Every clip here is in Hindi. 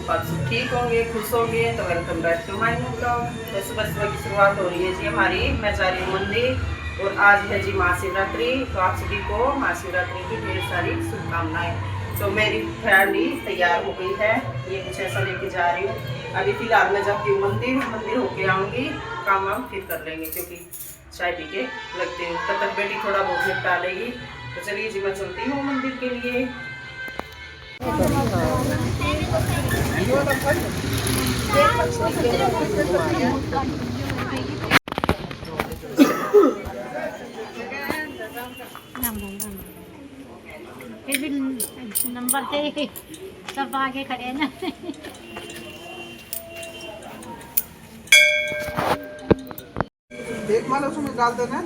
आप सब ठीक होंगे, खुश होंगे। तो welcome back to my new blog. तो सुबह सुबह की शुरुआत हो रही है जी हमारी। मैं जा रही हूँ मंदिर और आज है जी महाशिवरात्रि। तो आप सभी को महाशिवरात्रि की ढेर सारी शुभकामनाएं। तो मेरी फैमिली तैयार हो गई है, ये कुछ ऐसा लेके जा रही हूँ। अभी फिलहाल मैं जाती हूँ मंदिर होके आऊँगी, काम वाम फिर कर लेंगे क्योंकि चाय पी के लगती हूँ। तब तक बेटी थोड़ा बहुत निपटा लेगी। तो चलिए जी, मैं चलती हूँ मंदिर के लिए। फिर भी नंबर से सब आगे खड़े हैं ना। एक माला उसमें डाल देना।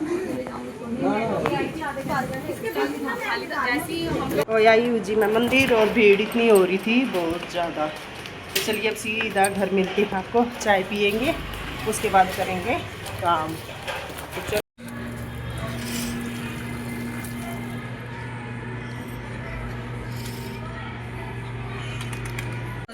तो आई हूँ जी मैं मंदिर और भीड़ इतनी हो रही थी बहुत ज़्यादा। तो चलिए अब सीधा घर मिलते हैं आपको, चाय पियेंगे उसके बाद करेंगे काम। तो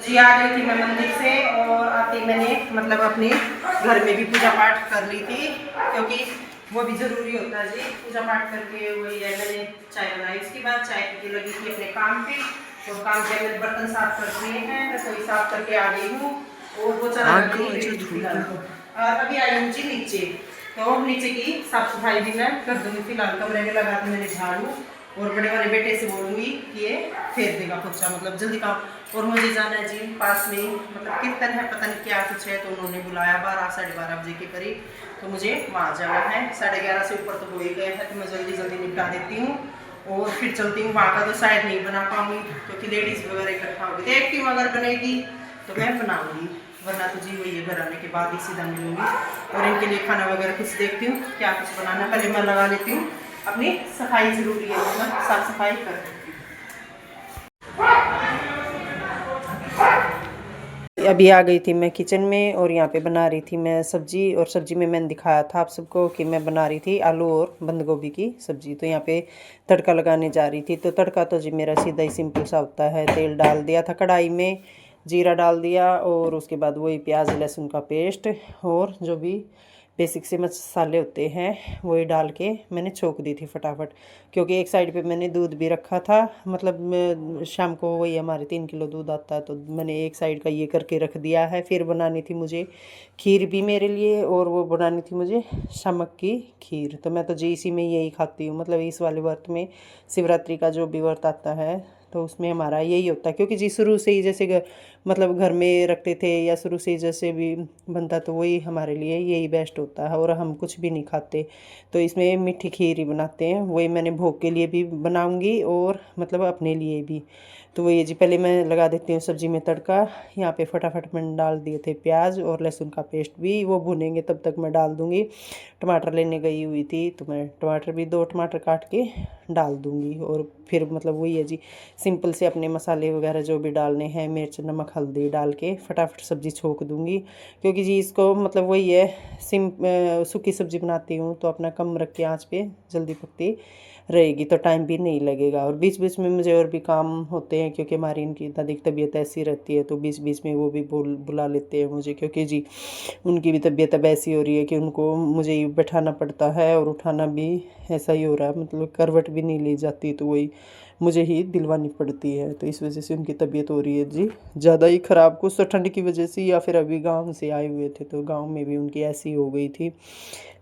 जी आ गई थी मैं मंदिर से और आते ही मैंने मतलब अपने घर में भी पूजा पाठ कर ली थी क्योंकि वो भी ज़रूरी होता है जी। पूजा पाठ करके वही है, मैंने चाय बनाई, उसके बाद चाय पी के लगी थी अपने काम पे। तो काम के मैंने बर्तन साफ कर दिए हैं, रसोई साफ करके आ गई हूँ और वो चला और अभी आई हूँ जी नीचे। तो नीचे की साफ सफाई भी मैं कर दूँगी। फिलहाल कमरे में लगा के मैंने झाड़ू और बड़े वाले बेटे से बोलूँगी कि ये फेर देगा पोछा, मतलब जल्दी काम। और मुझे जाना है जी पास में, मतलब कीर्तन है, पता नहीं क्या कुछ है, तो उन्होंने बुलाया 12 साढ़े 12 बजे के करीब। तो मुझे वहाँ जाना है, 11:30 से ऊपर तो हो ही गए हैं। तो मैं जल्दी जल्दी निपटा देती हूँ और फिर चलती हूँ। वहाँ का तो शायद नहीं बना पाऊँगी क्योंकि लेडीज़ वगैरह इकट्ठा होगी। देखती हूँ अगर बनेगी तो मैं बनाऊँगी, वरना तो जी वही घर आने के बाद ही सीधा मिलूँगी। और इनके लिए खाना वगैरह कुछ देखती हूँ क्या कुछ बनाना। पहले मैं लगा लेती हूँ, अपनी सफाई ज़रूरी है, मतलब साफ़ सफाई कर देती हूँ। अभी आ गई थी मैं किचन में और यहाँ पे बना रही थी मैं सब्जी। और सब्जी में मैंने दिखाया था आप सबको कि मैं बना रही थी आलू और बंद गोभी की सब्जी। तो यहाँ पे तड़का लगाने जा रही थी। तो तड़का तो जी मेरा सीधा ही सिंपल सा होता है। तेल डाल दिया था कढ़ाई में, जीरा डाल दिया और उसके बाद वही प्याज लहसुन का पेस्ट और जो भी बेसिक से मसाले होते हैं वही डाल के मैंने छोंक दी थी फटाफट। क्योंकि एक साइड पे मैंने दूध भी रखा था, मतलब शाम को वही हमारे 3 किलो दूध आता है, तो मैंने एक साइड का ये करके रख दिया है। फिर बनानी थी मुझे खीर भी मेरे लिए और वो बनानी थी मुझे शामक की खीर। तो मैं तो जी इसी में यही खाती हूँ, मतलब इस वाले व्रत में, शिवरात्रि का जो भी व्रत आता है तो उसमें हमारा यही होता है। क्योंकि जी शुरू से ही जैसे मतलब घर में रखते थे या शुरू से ही जैसे भी बनता तो वही हमारे लिए यही बेस्ट होता है और हम कुछ भी नहीं खाते। तो इसमें मीठी खीर ही बनाते हैं, वही मैंने भोग के लिए भी बनाऊंगी और मतलब अपने लिए भी। तो वही जी पहले मैं लगा देती हूँ सब्जी में तड़का। यहाँ पे फटाफट मैंने डाल दिए थे प्याज और लहसुन का पेस्ट भी, वो भुनेंगे तब तक मैं डाल दूँगी। टमाटर लेने गई हुई थी तो मैं टमाटर भी 2 टमाटर काट के डाल दूँगी। और फिर मतलब वही है जी सिंपल से अपने मसाले वगैरह जो भी डालने हैं, मिर्च नमक हल्दी डाल के फटाफट सब्ज़ी छोंक दूँगी। क्योंकि जी इसको मतलब वही है सूखी सब्ज़ी बनाती हूँ तो अपना कम रख के आँच पे जल्दी पकती रहेगी तो टाइम भी नहीं लगेगा। और बीच बीच में मुझे और भी काम होते हैं क्योंकि हमारी इनकी दादी की तबीयत ऐसी रहती है, तो बीच बीच में वो भी बुला लेते हैं मुझे। क्योंकि जी उनकी भी तबीयत अब ऐसी हो रही है कि उनको मुझे ही बैठाना पड़ता है और उठाना भी ऐसा ही हो रहा है, मतलब करवट भी नहीं ली जाती तो वही मुझे ही दिलवानी पड़ती है। तो इस वजह से उनकी तबीयत हो रही है जी ज़्यादा ही ख़राब, कुछ तो ठंड की वजह से या फिर अभी गांव से आए हुए थे तो गांव में भी उनकी ऐसी हो गई थी।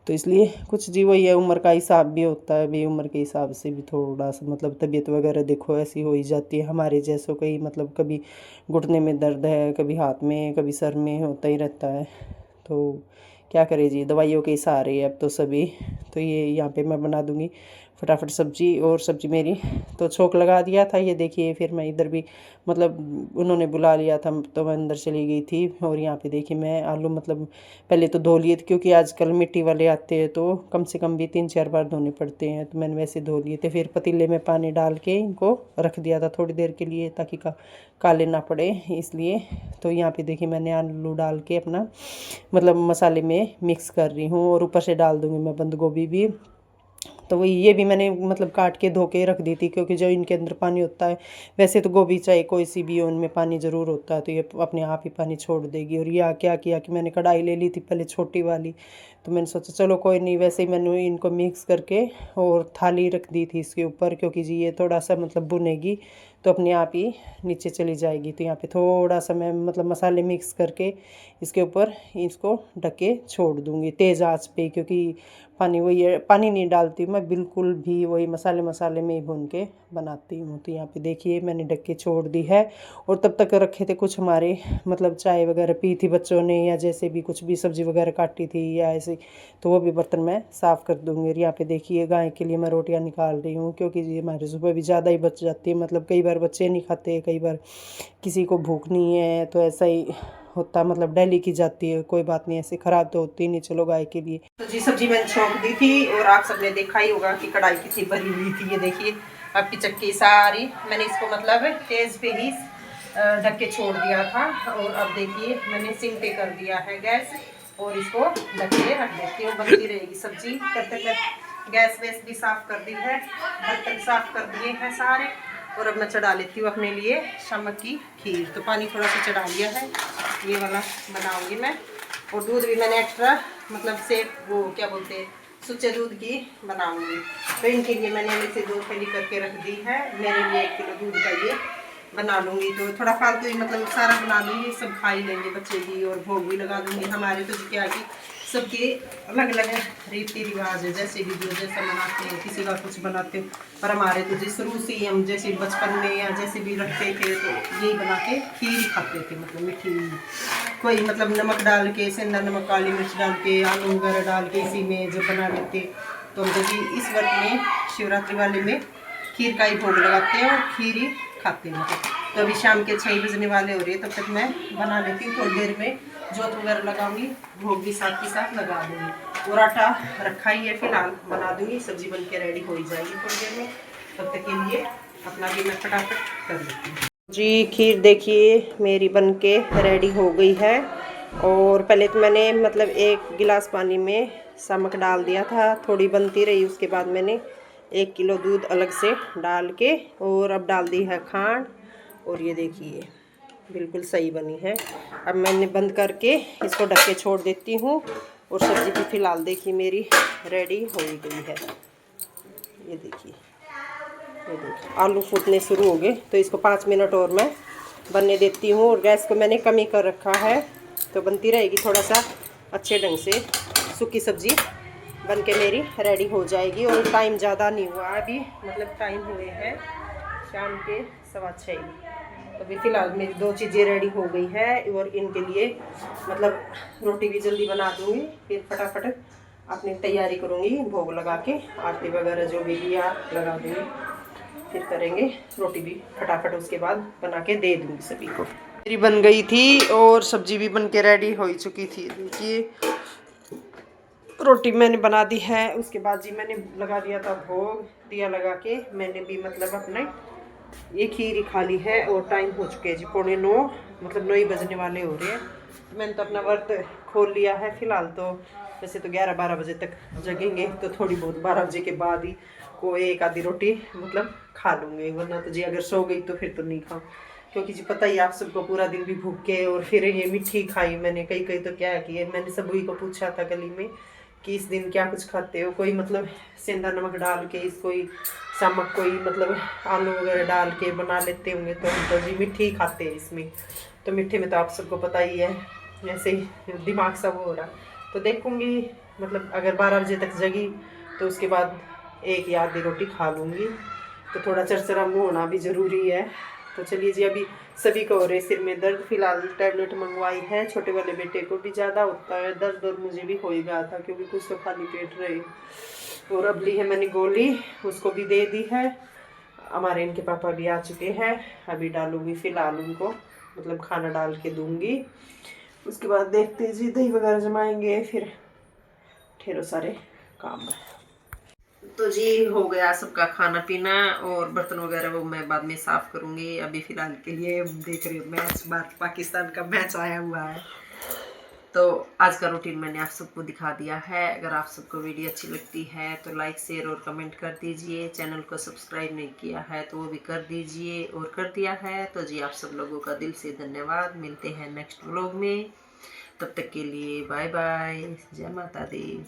तो इसलिए कुछ जी वही है, उम्र का हिसाब भी होता है, भी उम्र के हिसाब से भी थोड़ा सा मतलब तबीयत वगैरह देखो ऐसी हो ही जाती है हमारे जैसों का ही। मतलब कभी घुटने में दर्द है, कभी हाथ में, कभी सर में होता ही रहता है। तो क्या करें जी, दवाइयों के सहारे अब तो सभी। तो ये यहाँ पे मैं बना दूँगी फटाफट सब्जी। और सब्जी मेरी तो छोंक लगा दिया था, ये देखिए। फिर मैं इधर भी मतलब उन्होंने बुला लिया था तो मैं अंदर चली गई थी। और यहाँ पे देखिए मैं आलू मतलब पहले तो धो लिए थे क्योंकि आजकल मिट्टी वाले आते हैं तो कम से कम भी 3-4 बार धोने पड़ते हैं, तो मैंने वैसे धो लिए थे। फिर पतीले में पानी डाल के इनको रख दिया था थोड़ी देर के लिए ताकि काले ना पड़े इसलिए। तो यहाँ पे देखिए मैंने आलू डाल के अपना मतलब मसाले में मिक्स कर रही हूँ और ऊपर से डाल दूँगी मैं बंद गोभी भी। तो वही ये भी मैंने मतलब काट के धो के रख दी थी, क्योंकि जो इनके अंदर पानी होता है, वैसे तो गोभी चाहे कोई सी भी हो उनमें पानी ज़रूर होता है, तो ये अपने आप ही पानी छोड़ देगी। और यह क्या किया कि मैंने कढ़ाई ले ली थी पहले छोटी वाली, तो मैंने सोचा चलो कोई नहीं, वैसे ही मैंने इनको मिक्स करके और थाली रख दी थी इसके ऊपर, क्योंकि जी ये थोड़ा सा मतलब भुनेगी तो अपने आप ही नीचे चली जाएगी। तो यहाँ पे थोड़ा सा मैं मतलब मसाले मिक्स करके इसके ऊपर इसको ढक के छोड़ दूँगी तेज़ आंच पे, क्योंकि पानी वही पानी नहीं डालती मैं बिल्कुल भी, वही मसाले में ही भून के बनाती हूँ। तो यहाँ पे देखिए मैंने ढक के छोड़ दी है। और तब तक रखे थे कुछ हमारे मतलब चाय वगैरह पी थी बच्चों ने, या जैसे भी कुछ भी सब्ज़ी वगैरह काटी थी या ऐसे, तो वो भी बर्तन मैं साफ़ कर दूँगी। और यहाँ पे देखिए गाय के लिए मैं रोटियाँ निकाल रही हूँ, क्योंकि जी हमारे सुबह भी ज़्यादा ही बच जाती है, मतलब कई बार बच्चे नहीं खाते, कई बार किसी को भूख नहीं है, तो ऐसा ही होता, मतलब डेली की जाती है। कोई बात नहीं, ऐसे ख़राब तो होती नहीं, चलो गाय के लिए। तो जी सब्जी मैंने छोंक दी थी, और आप सबने देखा ही होगा कि कढ़ाई कितनी भरी हुई थी। ये देखिए आपकी चक्की सारी मैंने इसको मतलब तेज़ पे ही ढक के छोड़ दिया था। और अब देखिए मैंने सिम पे कर दिया है गैस, और इसको ढक के रख देती हूँ, बनती रहेगी सब्जी। तब तक मैं गैस वैस भी साफ़ कर दी है, बर्तन साफ़ कर दिए हैं सारे। और अब मैं चढ़ा लेती हूँ अपने लिए शाम की खीर। तो पानी थोड़ा सा चढ़ा लिया है, ये वाला बनाऊंगी मैं। और दूध भी मैंने एक्स्ट्रा मतलब से वो क्या बोलते हैं सुच्चे दूध की बनाऊंगी। तो इनके लिए मैंने अलग से 2 थैली करके रख दी है, मेरे लिए 1 किलो दूध का ये बना लूँगी। तो थोड़ा फालतू ही मतलब सारा बना लूँगी, सब खा ही लेंगे बच्चे भी, और भोग भी लगा दूँगी। हमारे तो क्या कि सबके अलग अलग रीति रिवाज है, जैसे भी जो जैसा मनाते हैं, किसी का कुछ बनाते हो। पर हमारे तो जिस शुरू से ही हम जैसे बचपन में या जैसे भी रखते थे, तो यही बना के खीर ही खाते थे, मतलब मीठी। कोई मतलब नमक डाल के, सेंधा नमक, काली मिर्च डाल के, आलू वगैरह डाल के इसी में जब बना लेते। तो हम जब इस वर्ष में शिवरात्रि वाले में खीर का ही भोग लगाते हैं और खीर ही खाते हैं। मतलब तो अभी शाम के 6 बजने वाले हो रहे हैं, तब तक मैं बना लेती हूँ। थोड़ी देर में जोत वगैरह लगाऊंगी, भोग भी साथ के साथ लगा दूँगी। और आटा रखा ही है, फिलहाल बना दूँगी, सब्जी बन के रेडी हो ही जाएगी थोड़ी देर में। तब तक के लिए अपना भी मैं फटाफट कर लेती हूँ। जी खीर देखिए मेरी बन के रेडी हो गई है। और पहले तो मैंने मतलब 1 गिलास पानी में नमक डाल दिया था, थोड़ी बनती रही, उसके बाद मैंने 1 किलो दूध अलग से डाल के और अब डाल दी है खांड। और ये देखिए बिल्कुल सही बनी है। अब मैंने बंद करके इसको ढक के छोड़ देती हूँ। और सब्ज़ी भी फिलहाल देखिए मेरी रेडी हो गई है। ये देखिए आलू फूटने शुरू हो गए, तो इसको 5 मिनट और मैं बनने देती हूँ। और गैस को मैंने कम ही कर रखा है, तो बनती रहेगी थोड़ा सा अच्छे ढंग से। सूखी सब्ज़ी बन के मेरी रेडी हो जाएगी। और टाइम ज़्यादा नहीं हुआ अभी, मतलब टाइम हुए हैं शाम के 6:15। अभी फ़िलहाल मेरी 2 चीज़ें रेडी हो गई है। और इनके लिए मतलब रोटी भी जल्दी बना दूँगी, फिर फटाफट अपनी तैयारी करूँगी, भोग लगा के आरती वगैरह जो भी दिया लगा दूँगी, फिर करेंगे रोटी भी फटाफट उसके बाद बना के दे दूँगी सभी को। मेरी बन गई थी और सब्जी भी बन के रेडी हो ही चुकी थी। देखिए रोटी मैंने बना दी है, उसके बाद जी मैंने लगा दिया था भोग, दिया लगा के मैंने भी मतलब अपने ये खीर ही खा ली है। और टाइम हो चुके हैं जी 9:15, मतलब 9 ही बजने वाले हो रहे हैं। मैंने तो अपना व्रत खोल लिया है फ़िलहाल। तो वैसे तो 11-12 बजे तक जगेंगे, तो थोड़ी बहुत 12 बजे के बाद ही को 1 आधी रोटी मतलब खा लूँगी, वरना तो जी अगर सो गई तो फिर तो नहीं खाऊँ। क्योंकि जी पता ही आप सबको पूरा दिन भी भूखे, और फिर ये मिठी खाई मैंने। कई तो क्या किए, मैंने सभी को पूछा था गली में कि इस दिन क्या कुछ खाते हो, कोई मतलब सेंधा नमक डाल के इसको ही सामक कोई मतलब आलू वगैरह डाल के बना लेते होंगे, तो हम तो जी मिठी खाते हैं इसमें। तो मीठे में तो आप सबको पता ही है, ऐसे ही दिमाग सा वो हो रहा। तो देखूँगी मतलब अगर 12 बजे तक जगी तो उसके बाद 1 या आधी रोटी खा लूँगी। तो थोड़ा चरचरा मुँह होना भी ज़रूरी है। तो चलिए जी अभी सभी को हो रहे सिर में दर्द, फिलहाल टैबलेट मंगवाई है। छोटे वाले बेटे को भी ज़्यादा होता है दर्द, और मुझे भी हो ही गया था, क्योंकि कुछ तो खाली पेट रहे। और अब ली है मैंने गोली, उसको भी दे दी है। हमारे इनके पापा भी आ चुके हैं, अभी डालूंगी फिलहाल उनको मतलब खाना डाल के दूंगी। उसके बाद देखते जी दही वगैरह जमाएंगे, फिर ढेरों सारे काम। तो जी हो गया सबका खाना पीना, और बर्तन वगैरह वो मैं बाद में साफ़ करूँगी। अभी फ़िलहाल के लिए देख रही हूँ मैच, भारत पाकिस्तान का मैच आया हुआ है। तो आज का रूटीन मैंने आप सबको दिखा दिया है। अगर आप सबको वीडियो अच्छी लगती है तो लाइक शेयर और कमेंट कर दीजिए। चैनल को सब्सक्राइब नहीं किया है तो वो भी कर दीजिए, और कर दिया है तो जी आप सब लोगों का दिल से धन्यवाद। मिलते हैं नेक्स्ट व्लॉग में, तब तक के लिए बाय बाय, जय माता दी।